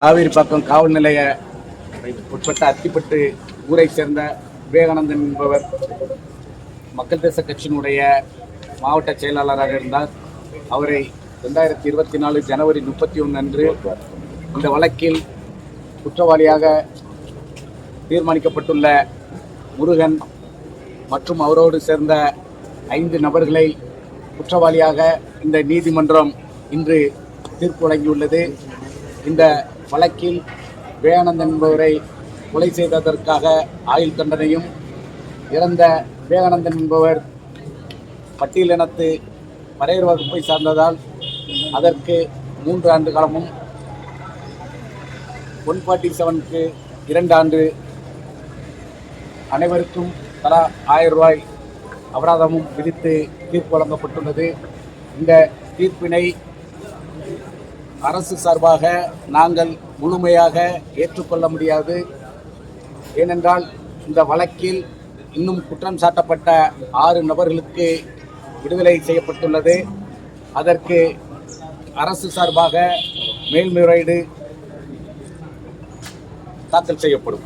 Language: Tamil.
காவிரிப்பாக்கம் காவல் நிலைய உட்பட்ட அத்திப்பட்டு ஊரை சேர்ந்த விவேகானந்தன் என்பவர் மக்கள் தேச கட்சியினுடைய மாவட்ட செயலாளராக இருந்தார். அவரை 2024 ஜனவரி 31 அன்று இந்த வழக்கில் குற்றவாளியாக தீர்மானிக்கப்பட்டுள்ள முருகன் மற்றும் அவரோடு சேர்ந்த 5 நபர்களை குற்றவாளியாக இந்த நீதிமன்றம் இன்று தீர்ப்பு வழங்கியுள்ளது. இந்த வழக்கில் விவேகானந்தன் என்பவரை கொலை செய்ததற்காக ஆயுள் தண்டனையும், இறந்த விவேகானந்தன் என்பவர் பட்டியலினத்து பறையர் வகுப்பை சார்ந்ததால் அதற்கு 3 ஆண்டு காலமும், 147க்கு 2 ஆண்டு, அனைவருக்கும் தலா 1000 ரூபாய் அபராதமும் விதித்து தீர்ப்பு வழங்கப்பட்டுள்ளது. இந்த தீர்ப்பினை அரசு சார்பாக நாங்கள் முழுமையாக ஏற்றுக்கொள்ள முடியாது. ஏனென்றால் இந்த வழக்கில் இன்னும் குற்றம் சாட்டப்பட்ட 6 நபர்களுக்கு விடுதலை செய்யப்பட்டுள்ளது. அதற்கு அரசு சார்பாக மேல்முறையீடு தாக்கல் செய்யப்படும்.